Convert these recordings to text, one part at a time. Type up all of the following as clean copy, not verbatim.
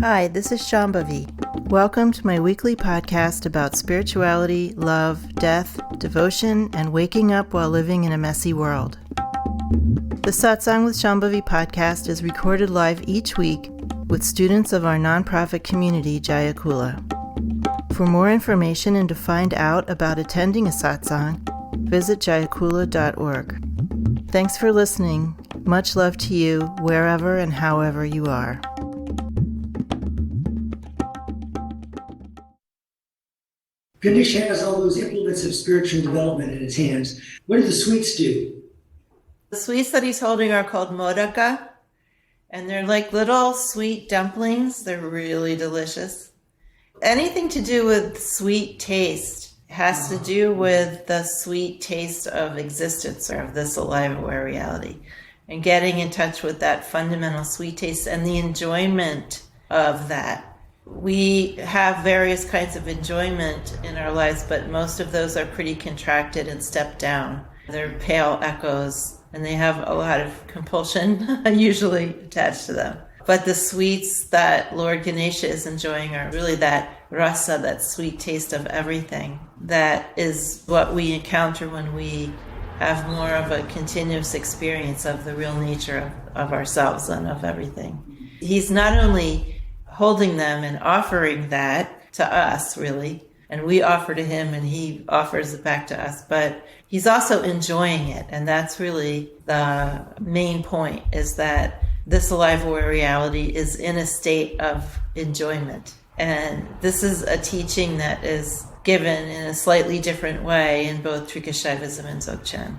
Hi, this is Shambhavi. Welcome to my weekly podcast about spirituality, love, death, devotion, and waking up while living in a messy world. The Satsang with Shambhavi podcast is recorded live each week with students of our nonprofit community, Jaya Kula. For more information and to find out about attending a satsang, visit jayakula.org. Thanks for listening. Much love to you, wherever and however you are. Ganesh has all those implements of spiritual development in his hands. What do the sweets do? The sweets that he's holding are called modaka, and they're like little sweet dumplings. They're really delicious. Anything to do with sweet taste has to do with the sweet taste of existence or of this alive-aware reality, and getting in touch with that fundamental sweet taste and the enjoyment of that. We have various kinds of enjoyment in our lives, but most of those are pretty contracted and stepped down. They're pale echoes, and they have a lot of compulsion usually attached to them. But the sweets that Lord Ganesha is enjoying are really that rasa, that sweet taste of everything. That is what we encounter when we have more of a continuous experience of the real nature of ourselves and of everything. He's not only holding them and offering that to us, really, and we offer to him and he offers it back to us, but he's also enjoying it. And that's really the main point, is that this alive aware reality is in a state of enjoyment. And this is a teaching that is given in a slightly different way in both Trikashaivism and Dzogchen.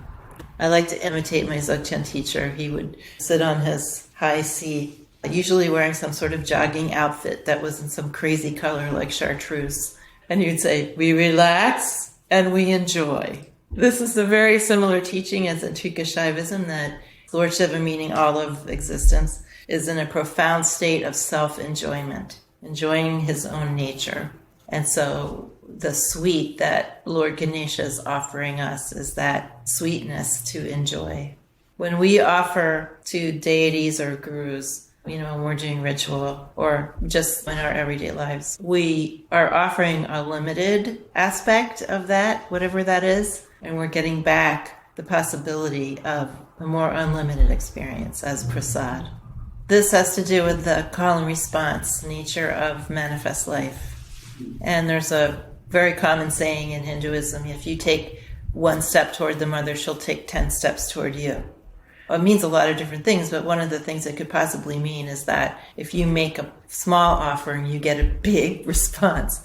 I like to imitate my Dzogchen teacher. He would sit on his high seat, usually wearing some sort of jogging outfit that was in some crazy color like chartreuse. And he would say, "We relax and we enjoy." This is a very similar teaching as in Trikashaivism, that Lord Shiva, meaning all of existence, is in a profound state of self-enjoyment, enjoying his own nature. And so the sweet that Lord Ganesha is offering us is that sweetness to enjoy. When we offer to deities or gurus, when we're doing ritual or just in our everyday lives, we are offering a limited aspect of that, whatever that is, and we're getting back the possibility of a more unlimited experience as prasad. This has to do with the call and response nature of manifest life. And there's a very common saying in Hinduism: if you take one step toward the mother, she'll take 10 steps toward you. It means a lot of different things, but one of the things it could possibly mean is that if you make a small offering, you get a big response.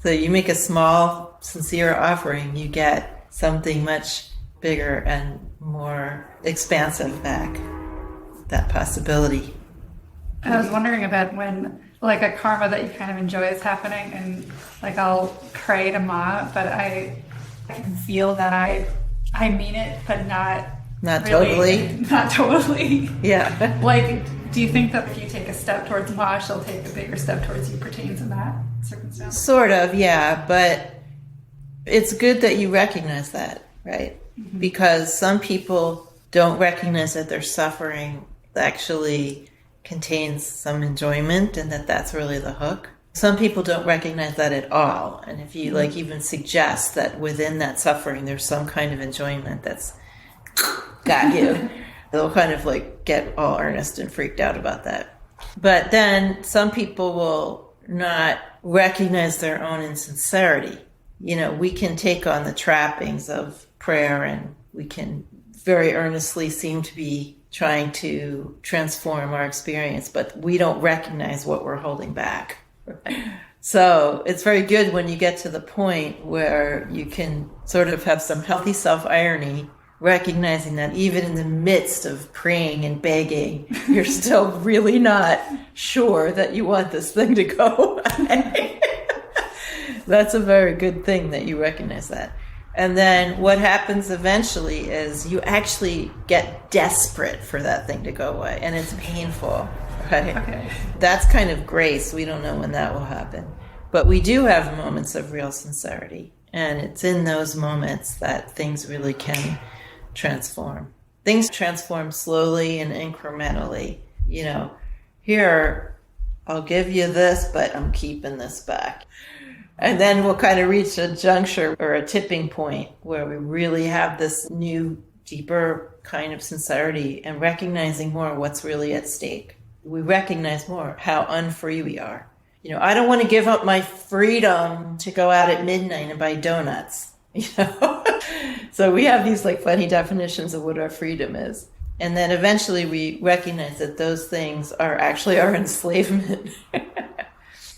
So you make a small, sincere offering, you get something much bigger and more expansive back. That possibility. I was wondering about when, like, a karma that you kind of enjoy is happening, and like I'll pray to Ma, but I can feel that I mean it, but not really, totally. Not totally. Yeah. Like, do you think that if you take a step towards Ma, she'll take a bigger step towards you pertains in that circumstance? Sort of, yeah. But it's good that you recognize that, right? Mm-hmm. Because some people don't recognize that their suffering actually contains some enjoyment and that that's really the hook. Some people don't recognize that at all. And if you even suggest that within that suffering there's some kind of enjoyment that's got you, they'll kind of get all earnest and freaked out about that. But then some people will not recognize their own insincerity. We can take on the trappings of prayer, and we can very earnestly seem to be trying to transform our experience, but we don't recognize what we're holding back. So it's very good when you get to the point where you can sort of have some healthy self-irony, recognizing that even in the midst of praying and begging, you're still really not sure that you want this thing to go away. That's a very good thing that you recognize that. And then what happens eventually is you actually get desperate for that thing to go away, and it's painful, right? Okay. That's kind of grace. We don't know when that will happen. But we do have moments of real sincerity, and it's in those moments that things really can transform. Things transform slowly and incrementally. Here I'll give you this, but I'm keeping this back. And then we'll kind of reach a juncture or a tipping point where we really have this new, deeper kind of sincerity and recognizing more what's really at stake. We recognize more how unfree we are. You know, I don't want to give up my freedom to go out at midnight and buy donuts, you know? So we have these like funny definitions of what our freedom is. And then eventually we recognize that those things are actually our enslavement.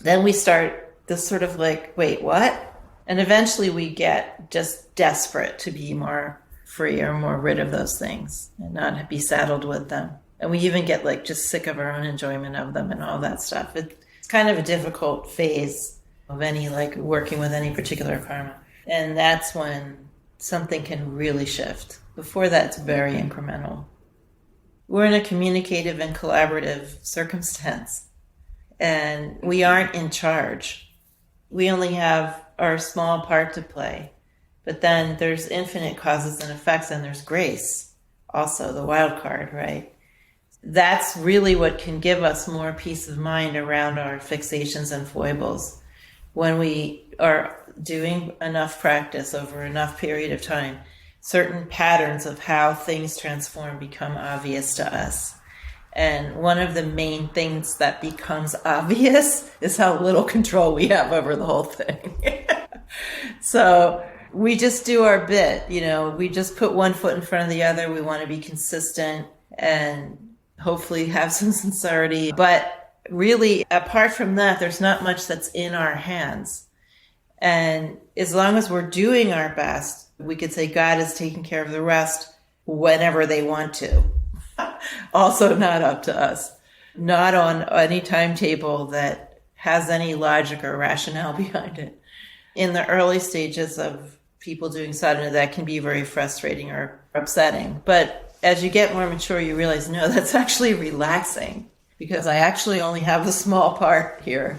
Then we start this sort of like, wait, what? And eventually we get just desperate to be more free or more rid of those things and not be saddled with them. And we even get like just sick of our own enjoyment of them and all that stuff. It's kind of a difficult phase of any like working with any particular karma. And that's when something can really shift. Before that, it's very incremental. We're in a communicative and collaborative circumstance, and we aren't in charge. We only have our small part to play, but then there's infinite causes and effects, and there's grace, also the wild card, right? That's really what can give us more peace of mind around our fixations and foibles. When we are doing enough practice over enough period of time, certain patterns of how things transform become obvious to us. And one of the main things that becomes obvious is how little control we have over the whole thing. So we just do our bit, you know, we just put one foot in front of the other. We want to be consistent and hopefully have some sincerity. But really, apart from that, there's not much that's in our hands. And as long as we're doing our best, we could say God is taking care of the rest whenever they want to. Also not up to us. Not on any timetable that has any logic or rationale behind it. In the early stages of people doing sadhana, that can be very frustrating or upsetting. But as you get more mature, you realize, no, that's actually relaxing, because I actually only have a small part here.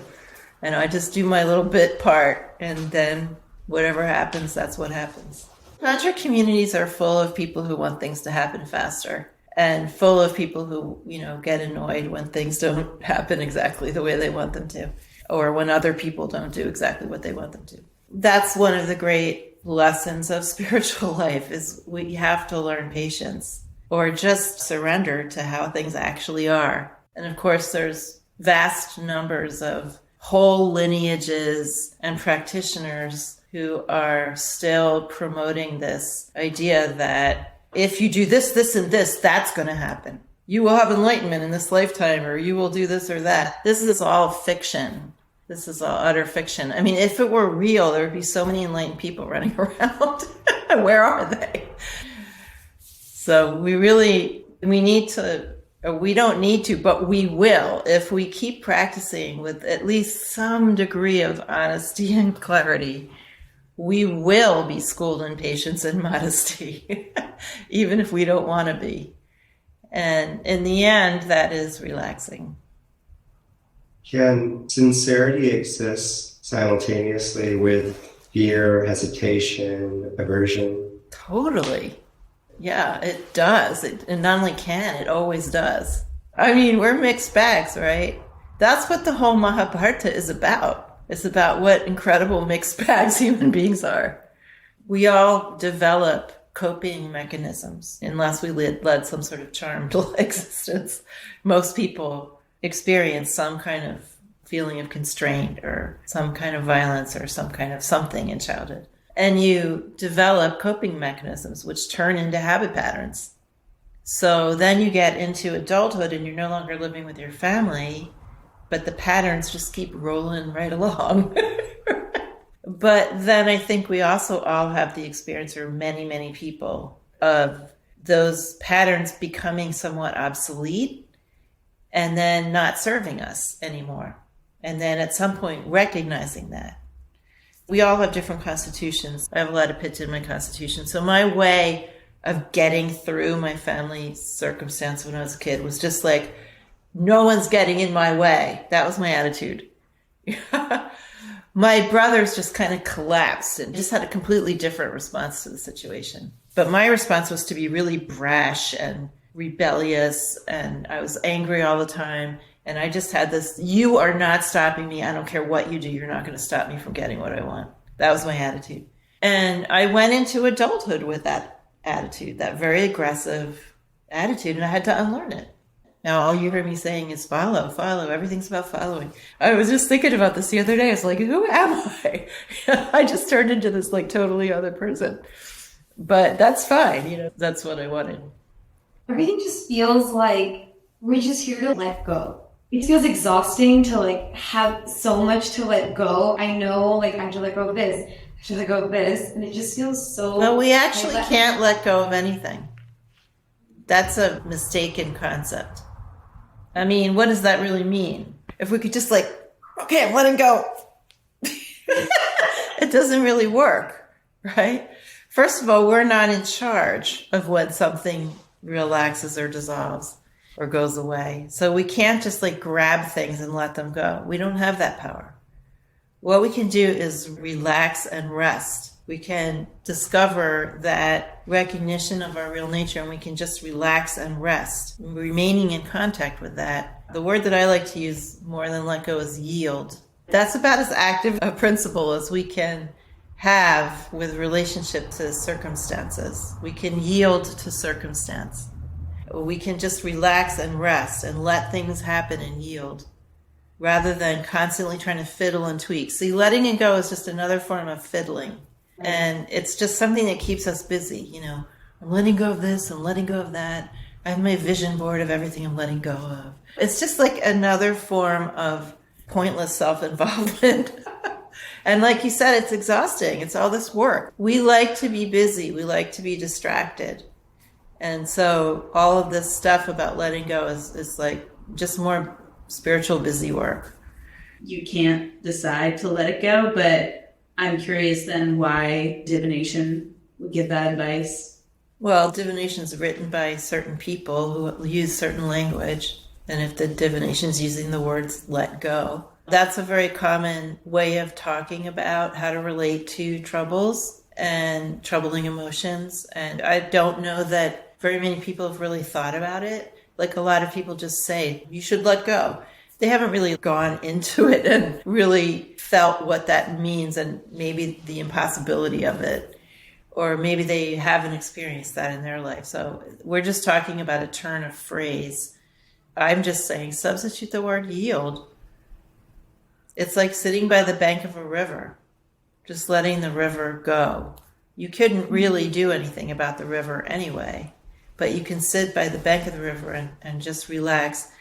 And I just do my little bit part, and then whatever happens, that's what happens. Tantra communities are full of people who want things to happen faster, and full of people who, you know, get annoyed when things don't happen exactly the way they want them to, or when other people don't do exactly what they want them to. That's one of the great lessons of spiritual life, is we have to learn patience, or just surrender to how things actually are. And of course, there's vast numbers of whole lineages and practitioners who are still promoting this idea that if you do this, this, and this, that's going to happen. You will have enlightenment in this lifetime, or you will do this or that. This is all fiction. This is all utter fiction. I mean, if it were real, there would be so many enlightened people running around. Where are they? So we don't need to, but we will, if we keep practicing with at least some degree of honesty and clarity. We will be schooled in patience and modesty, even if we don't want to be. And in the end, that is relaxing. Can sincerity exist simultaneously with fear, hesitation, aversion? Totally. Yeah, it does. It not only can, it always does. I mean, we're mixed bags, right? That's what the whole Mahabharata is about. It's about what incredible mixed bags human beings are. We all develop coping mechanisms unless we led some sort of charmed existence. Most people experience some kind of feeling of constraint or some kind of violence or some kind of something in childhood. And you develop coping mechanisms which turn into habit patterns. So then you get into adulthood and you're no longer living with your family, but the patterns just keep rolling right along. But then I think we also all have the experience, or many, many people, of those patterns becoming somewhat obsolete and then not serving us anymore. And then at some point recognizing that. We all have different constitutions. I have a lot of pitta in my constitution. So my way of getting through my family circumstance when I was a kid was just like, no one's getting in my way. That was my attitude. My brothers just kind of collapsed and just had a completely different response to the situation. But my response was to be really brash and rebellious, and I was angry all the time. And I just had this, you are not stopping me. I don't care what you do. You're not going to stop me from getting what I want. That was my attitude. And I went into adulthood with that attitude, that very aggressive attitude, and I had to unlearn it. Now, all you heard me saying is follow, follow. Everything's about following. I was just thinking about this the other day. I was like, who am I? I just turned into this like totally other person. But that's fine. You know, that's what I wanted. Everything just feels like we're just here to let go. It feels exhausting to like have so much to let go. I know like I have to let go of this, I have to let go of this, and it just feels so... Well, we actually can't let go of anything. That's a mistaken concept. I mean, what does that really mean? If we could just like, okay, I'm letting go. It doesn't really work, right? First of all, we're not in charge of when something relaxes or dissolves or goes away. So we can't just like grab things and let them go. We don't have that power. What we can do is relax and rest. We can discover that recognition of our real nature, and we can just relax and rest, remaining in contact with that. The word that I like to use more than let go is yield. That's about as active a principle as we can have with relationship to circumstances. We can yield to circumstance. We can just relax and rest and let things happen and yield, rather than constantly trying to fiddle and tweak. See, letting it go is just another form of fiddling. And it's just something that keeps us busy. You know, I'm letting go of this, I'm letting go of that. I have my vision board of everything I'm letting go of. It's just like another form of pointless self-involvement. And like you said, it's exhausting. It's all this work. We like to be busy. We like to be distracted. And so all of this stuff about letting go is like just more spiritual busy work. You can't decide to let it go, but I'm curious then why divination would give that advice. Well, divination is written by certain people who use certain language. And if the divination is using the words let go, that's a very common way of talking about how to relate to troubles and troubling emotions. And I don't know that very many people have really thought about it. Like a lot of people just say, you should let go. They haven't really gone into it and really felt what that means and maybe the impossibility of it. Or maybe they haven't experienced that in their life. So we're just talking about a turn of phrase. I'm just saying substitute the word yield. It's like sitting by the bank of a river, just letting the river go. You couldn't really do anything about the river anyway, but you can sit by the bank of the river and just relax.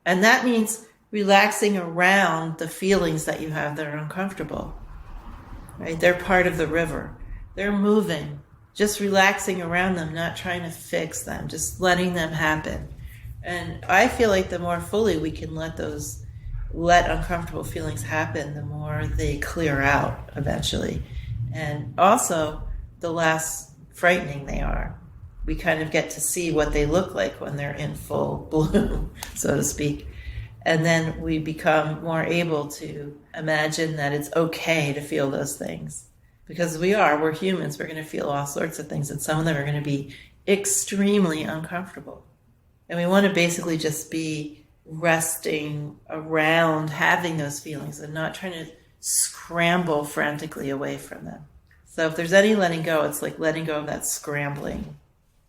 And that means relaxing around the feelings that you have that are uncomfortable, right? They're part of the river. They're moving, just relaxing around them, not trying to fix them, just letting them happen. And I feel like the more fully we can let uncomfortable feelings happen, the more they clear out eventually. And also, the less frightening they are. We kind of get to see what they look like when they're in full bloom, so to speak. And then we become more able to imagine that it's okay to feel those things. Because we're humans, we're going to feel all sorts of things, and some of them are going to be extremely uncomfortable. And we want to basically just be resting around having those feelings and not trying to scramble frantically away from them. So if there's any letting go, it's like letting go of that scrambling.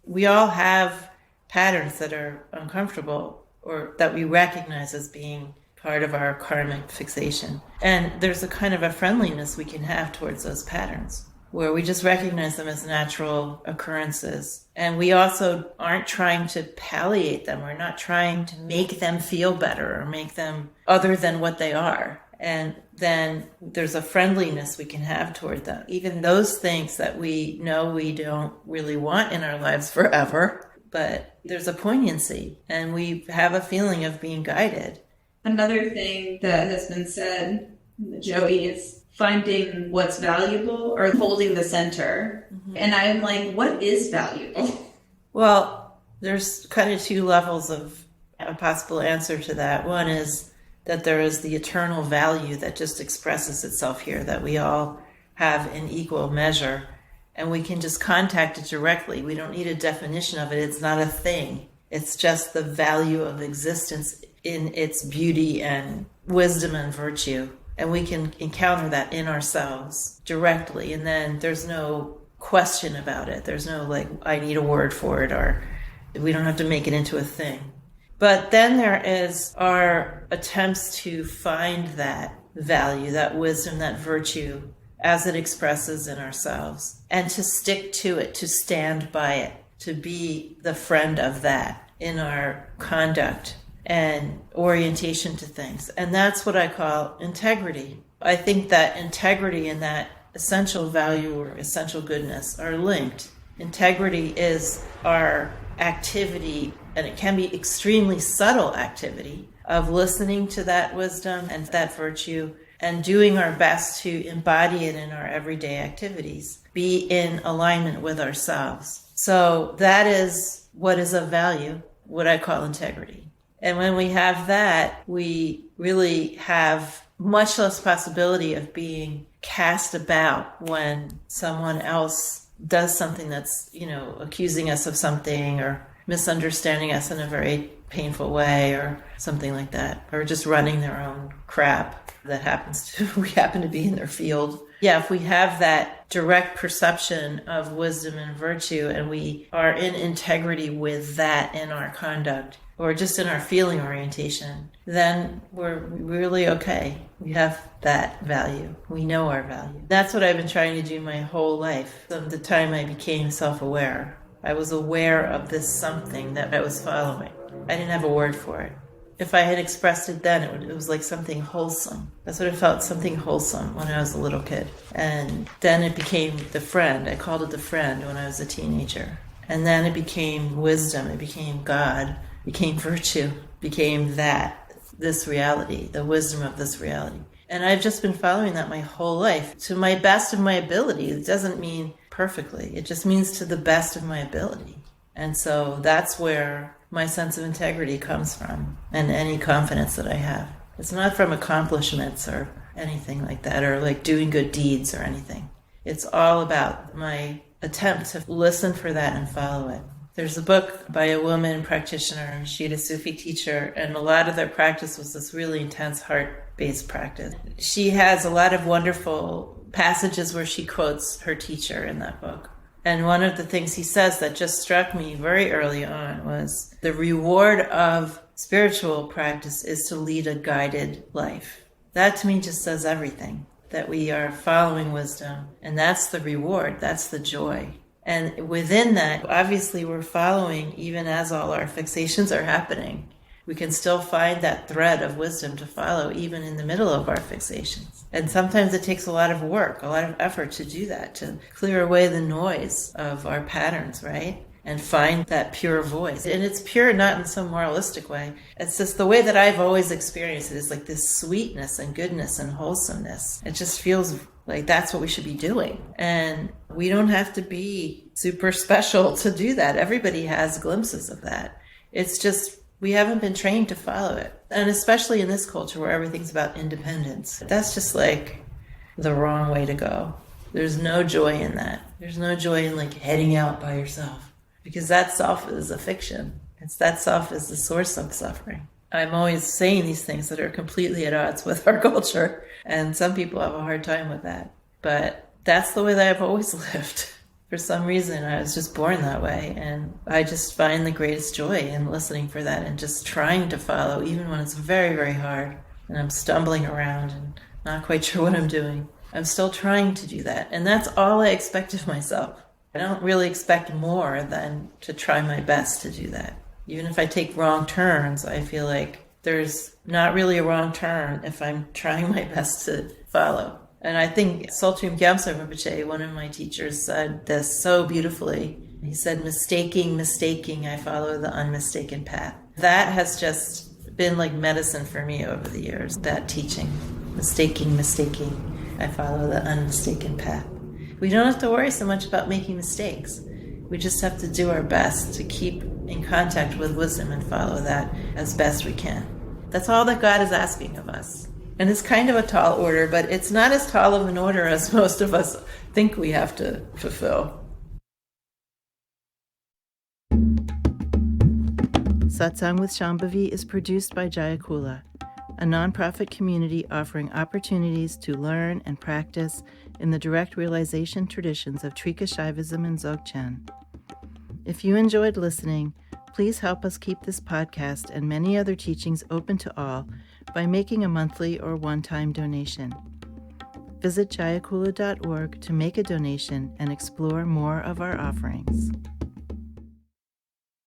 We all have patterns that are uncomfortable or that we recognize as being part of our karmic fixation. And there's a kind of a friendliness we can have towards those patterns where we just recognize them as natural occurrences. And we also aren't trying to palliate them. We're not trying to make them feel better or make them other than what they are. And then there's a friendliness we can have toward them. Even those things that we know we don't really want in our lives forever, but there's a poignancy and we have a feeling of being guided. Another thing that has been said, Joey, is finding what's valuable or holding the center. Mm-hmm. And I'm like, what is valuable? Well, there's kind of two levels of a possible answer to that. One is that there is the eternal value that just expresses itself here, that we all have in equal measure, and we can just contact it directly. We don't need a definition of it. It's not a thing. It's just the value of existence in its beauty and wisdom and virtue. And we can encounter that in ourselves directly. And then there's no question about it. There's no like, I need a word for it, or we don't have to make it into a thing. But then there is our attempts to find that value, that wisdom, that virtue as it expresses in ourselves, and to stick to it, to stand by it, to be the friend of that in our conduct and orientation to things. And that's what I call integrity. I think that integrity and that essential value or essential goodness are linked. Integrity is our activity, and it can be extremely subtle activity, of listening to that wisdom and that virtue and doing our best to embody it in our everyday activities, be in alignment with ourselves. So that is what is of value, what I call integrity. And when we have that, we really have much less possibility of being cast about when someone else does something that's, accusing us of something or misunderstanding us in a very painful way or something like that, or just running their own crap we happen to be in their field. Yeah, if we have that direct perception of wisdom and virtue and we are in integrity with that in our conduct or just in our feeling orientation, then we're really okay. We have that value. We know our value. That's what I've been trying to do my whole life. From the time I became self-aware, I was aware of this something that I was following. I didn't have a word for it. If I had expressed it then, it was like something wholesome. That's what it felt, something wholesome when I was a little kid. And then it became the friend. I called it the friend when I was a teenager. And then it became wisdom. It became God. It became virtue. It became this reality, the wisdom of this reality. And I've just been following that my whole life to my best of my ability. It doesn't mean perfectly. It just means to the best of my ability. And so that's where my sense of integrity comes from, and any confidence that I have. It's not from accomplishments or anything like that, or like doing good deeds or anything. It's all about my attempt to listen for that and follow it. There's a book by a woman practitioner. She had a Sufi teacher, and a lot of their practice was this really intense heart-based practice. She has a lot of wonderful passages where she quotes her teacher in that book. And one of the things he says that just struck me very early on was the reward of spiritual practice is to lead a guided life. That to me just says everything, that we are following wisdom, and that's the reward, that's the joy. And within that, obviously we're following even as all our fixations are happening. We can still find that thread of wisdom to follow even in the middle of our fixations. And sometimes it takes a lot of work, a lot of effort to do that, to clear away the noise of our patterns, right? And find that pure voice. And it's pure not in some moralistic way. It's just the way that I've always experienced it is like this sweetness and goodness and wholesomeness. It just feels like that's what we should be doing. And we don't have to be super special to do that. Everybody has glimpses of that. It's just we haven't been trained to follow it. And especially in this culture where everything's about independence. That's just like the wrong way to go. There's no joy in that. There's no joy in like heading out by yourself. Because that self is a fiction. That self is the source of suffering. I'm always saying these things that are completely at odds with our culture. And some people have a hard time with that. But that's the way that I've always lived. For some reason, I was just born that way. And I just find the greatest joy in listening for that and just trying to follow, even when it's very, very hard. And I'm stumbling around and not quite sure what I'm doing. I'm still trying to do that. And that's all I expect of myself. I don't really expect more than to try my best to do that. Even if I take wrong turns, I feel like there's not really a wrong turn if I'm trying my best to follow. And I think Tsultrim Gyaltsen Rinpoche, one of my teachers, said this so beautifully. He said, mistaking, I follow the unmistaken path. That has just been like medicine for me over the years, that teaching. Mistaking, I follow the unmistaken path. We don't have to worry so much about making mistakes. We just have to do our best to keep in contact with wisdom and follow that as best we can. That's all that God is asking of us. And it's kind of a tall order, but it's not as tall of an order as most of us think we have to fulfill. Satsang with Shambhavi is produced by Jaya Kula, a nonprofit community offering opportunities to learn and practice in the direct realization traditions of Trika Shaivism and Dzogchen. If you enjoyed listening, please help us keep this podcast and many other teachings open to all by making a monthly or one-time donation. Visit jayakula.org to make a donation and explore more of our offerings.